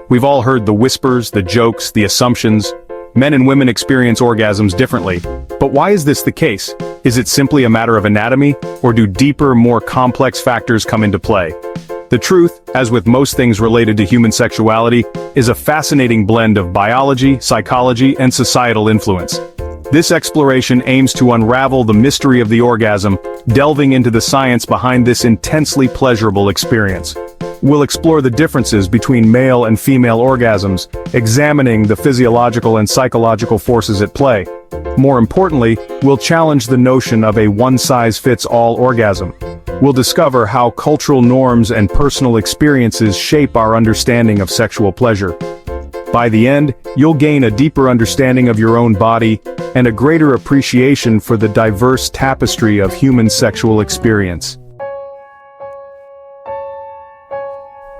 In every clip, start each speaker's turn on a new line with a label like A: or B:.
A: We've all heard the whispers, the jokes, the assumptions. Men and women experience orgasms differently. But why is this the case? Is it simply a matter of anatomy, or do deeper, more complex factors come into play? The truth, as with most things related to human sexuality, is a fascinating blend of biology, psychology, and societal influence. This exploration aims to unravel the mystery of the orgasm, delving into the science behind this intensely pleasurable experience. We'll explore the differences between male and female orgasms, examining the physiological and psychological forces at play. More importantly, we'll challenge the notion of a one-size-fits-all orgasm. We'll discover how cultural norms and personal experiences shape our understanding of sexual pleasure. By the end, you'll gain a deeper understanding of your own body and a greater appreciation for the diverse tapestry of human sexual experience.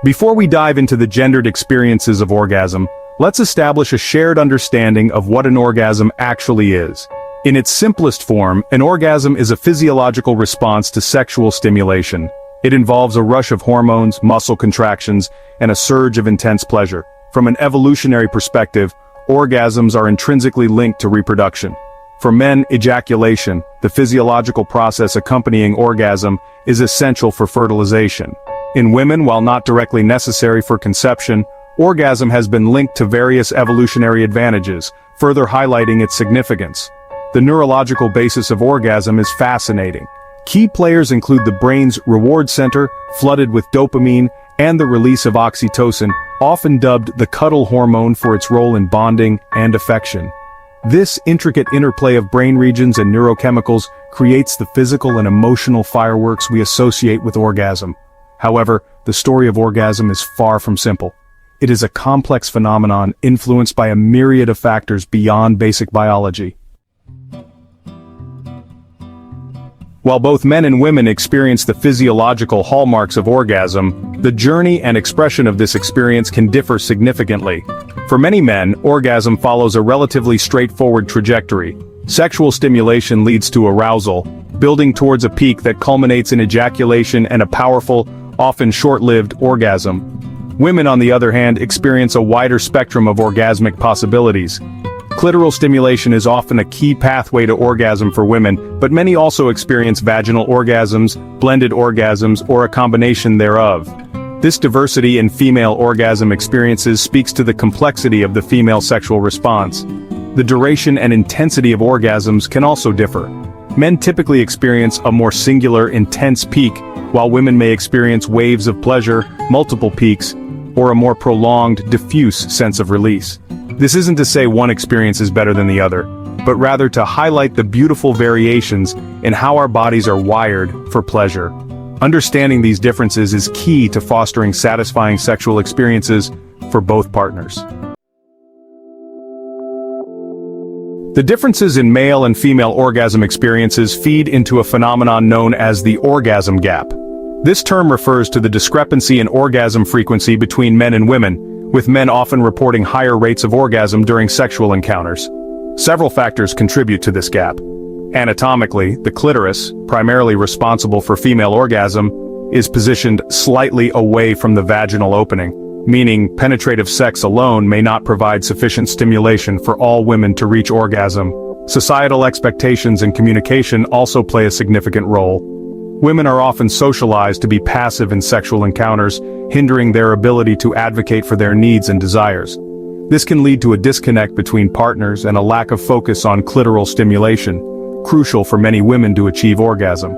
A: Before we dive into the gendered experiences of orgasm, let's establish a shared understanding of what an orgasm actually is. In its simplest form, an orgasm is a physiological response to sexual stimulation. It involves a rush of hormones, muscle contractions, and a surge of intense pleasure. From an evolutionary perspective, orgasms are intrinsically linked to reproduction. For men, ejaculation, the physiological process accompanying orgasm, is essential for fertilization. In women, while not directly necessary for conception, orgasm has been linked to various evolutionary advantages, further highlighting its significance. The neurological basis of orgasm is fascinating. Key players include the brain's reward center, flooded with dopamine, and the release of oxytocin, often dubbed the cuddle hormone for its role in bonding and affection. This intricate interplay of brain regions and neurochemicals creates the physical and emotional fireworks we associate with orgasm. However, the story of orgasm is far from simple. It is a complex phenomenon influenced by a myriad of factors beyond basic biology. While both men and women experience the physiological hallmarks of orgasm, the journey and expression of this experience can differ significantly. For many men, orgasm follows a relatively straightforward trajectory. Sexual stimulation leads to arousal, building towards a peak that culminates in ejaculation and a powerful, often short-lived orgasm. Women, on the other hand, experience a wider spectrum of orgasmic possibilities. Clitoral stimulation is often a key pathway to orgasm for women, but many also experience vaginal orgasms, blended orgasms, or a combination thereof. This diversity in female orgasm experiences speaks to the complexity of the female sexual response. The duration and intensity of orgasms can also differ. Men typically experience a more singular, intense peak, while women may experience waves of pleasure, multiple peaks, or a more prolonged, diffuse sense of release. This isn't to say one experience is better than the other, but rather to highlight the beautiful variations in how our bodies are wired for pleasure. Understanding these differences is key to fostering satisfying sexual experiences for both partners. The differences in male and female orgasm experiences feed into a phenomenon known as the orgasm gap. This term refers to the discrepancy in orgasm frequency between men and women, with men often reporting higher rates of orgasm during sexual encounters. Several factors contribute to this gap. Anatomically, the clitoris, primarily responsible for female orgasm, is positioned slightly away from the vaginal opening, meaning penetrative sex alone may not provide sufficient stimulation for all women to reach orgasm. Societal expectations and communication also play a significant role. Women are often socialized to be passive in sexual encounters, hindering their ability to advocate for their needs and desires. This can lead to a disconnect between partners and a lack of focus on clitoral stimulation, crucial for many women to achieve orgasm.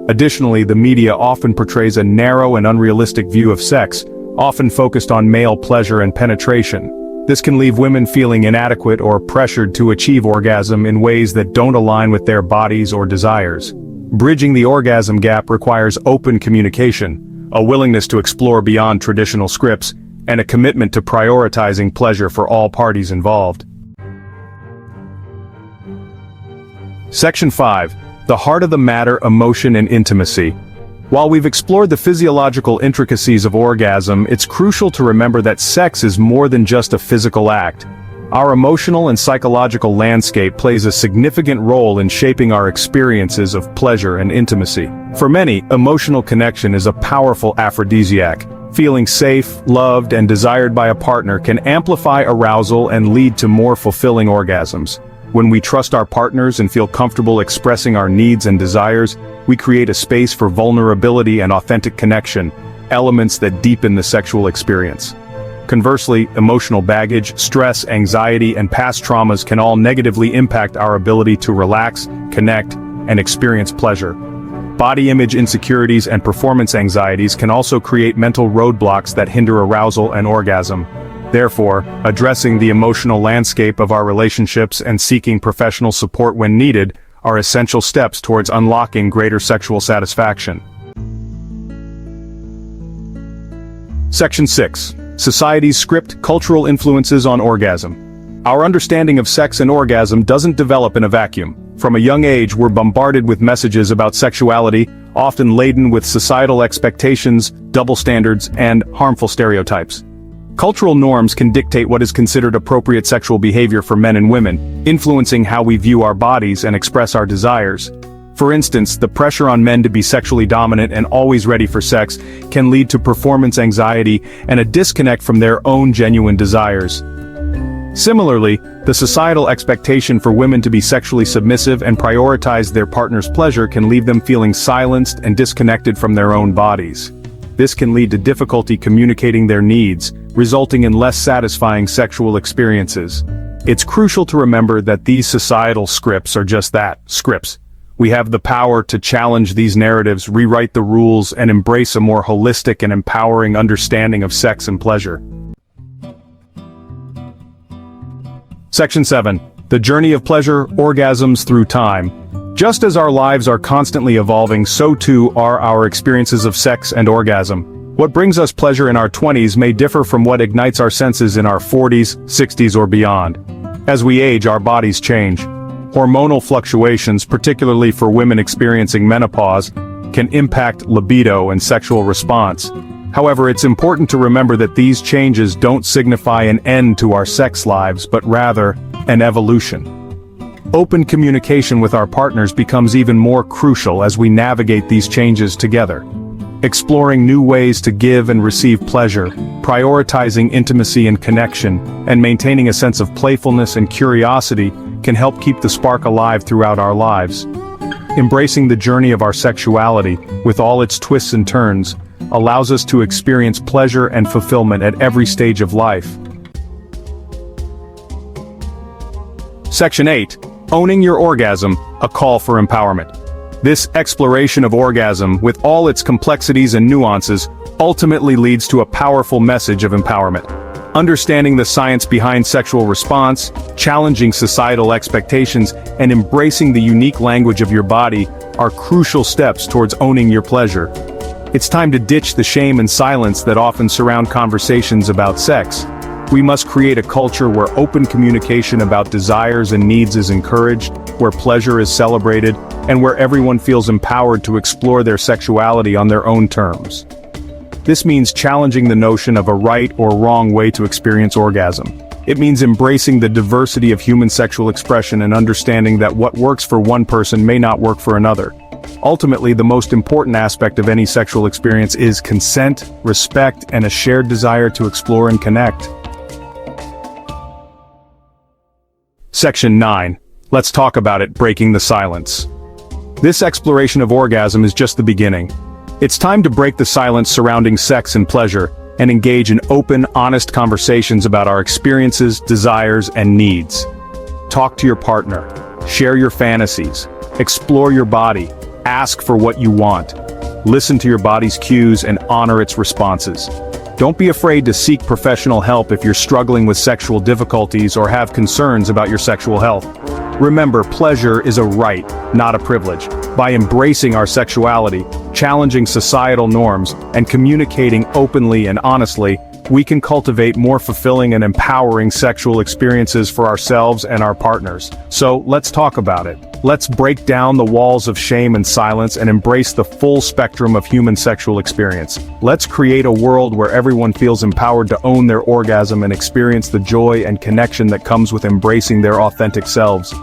A: Additionally, the media often portrays a narrow and unrealistic view of sex, often focused on male pleasure and penetration. This can leave women feeling inadequate or pressured to achieve orgasm in ways that don't align with their bodies or desires. Bridging the orgasm gap requires open communication, a willingness to explore beyond traditional scripts, and a commitment to prioritizing pleasure for all parties involved. Section 5. The heart of the matter: emotion and intimacy. While we've explored the physiological intricacies of orgasm, it's crucial to remember that sex is more than just a physical act. Our emotional and psychological landscape plays a significant role in shaping our experiences of pleasure and intimacy. For many, emotional connection is a powerful aphrodisiac, Feeling safe, loved, and desired by a partner can amplify arousal and lead to more fulfilling orgasms. When we trust our partners and feel comfortable expressing our needs and desires, we create a space for vulnerability and authentic connection, elements that deepen the sexual experience. Conversely, emotional baggage, stress, anxiety, and past traumas can all negatively impact our ability to relax, connect, and experience pleasure. Body image insecurities and performance anxieties can also create mental roadblocks that hinder arousal and orgasm. Therefore, addressing the emotional landscape of our relationships and seeking professional support when needed are essential steps towards unlocking greater sexual satisfaction. Section 6. Society's script, cultural influences on orgasm. Our understanding of sex and orgasm doesn't develop in a vacuum. From a young age, we're bombarded with messages about sexuality, often laden with societal expectations, double standards, and harmful stereotypes. Cultural norms can dictate what is considered appropriate sexual behavior for men and women, influencing how we view our bodies and express our desires. For instance, the pressure on men to be sexually dominant and always ready for sex can lead to performance anxiety and a disconnect from their own genuine desires. Similarly, the societal expectation for women to be sexually submissive and prioritize their partner's pleasure can leave them feeling silenced and disconnected from their own bodies. This can lead to difficulty communicating their needs, resulting in less satisfying sexual experiences. It's crucial to remember that these societal scripts are just that, scripts. We have the power to challenge these narratives, rewrite the rules, and embrace a more holistic and empowering understanding of sex and pleasure. Section 7. The journey of pleasure, orgasms through time. Just as our lives are constantly evolving, so too are our experiences of sex and orgasm. What brings us pleasure in our 20s may differ from what ignites our senses in our 40s, 60s, or beyond. As we age, our bodies change. Hormonal fluctuations, particularly for women experiencing menopause, can impact libido and sexual response. However, it's important to remember that these changes don't signify an end to our sex lives, but rather, an evolution. Open communication with our partners becomes even more crucial as we navigate these changes together. Exploring new ways to give and receive pleasure, prioritizing intimacy and connection, and maintaining a sense of playfulness and curiosity can help keep the spark alive throughout our lives. Embracing the journey of our sexuality, with all its twists and turns, allows us to experience pleasure and fulfillment at every stage of life. Section 8. Owning your orgasm, a call for empowerment. This exploration of orgasm, with all its complexities and nuances, ultimately leads to a powerful message of empowerment. Understanding the science behind sexual response, challenging societal expectations, and embracing the unique language of your body are crucial steps towards owning your pleasure. It's time to ditch the shame and silence that often surround conversations about sex. We must create a culture where open communication about desires and needs is encouraged, where pleasure is celebrated, and where everyone feels empowered to explore their sexuality on their own terms. This means challenging the notion of a right or wrong way to experience orgasm. It means embracing the diversity of human sexual expression and understanding that what works for one person may not work for another. Ultimately, the most important aspect of any sexual experience is consent, respect, and a shared desire to explore and connect. Section 9. Let's talk about it, breaking the silence. This exploration of orgasm is just the beginning. It's time to break the silence surrounding sex and pleasure, and engage in open, honest conversations about our experiences, desires, and needs. Talk to your partner. Share your fantasies. Explore your body. Ask for what you want. Listen to your body's cues and honor its responses. Don't be afraid to seek professional help if you're struggling with sexual difficulties or have concerns about your sexual health. Remember, pleasure is a right, not a privilege. By embracing our sexuality, challenging societal norms, and communicating openly and honestly, we can cultivate more fulfilling and empowering sexual experiences for ourselves and our partners. So, let's talk about it. Let's break down the walls of shame and silence and embrace the full spectrum of human sexual experience. Let's create a world where everyone feels empowered to own their orgasm and experience the joy and connection that comes with embracing their authentic selves.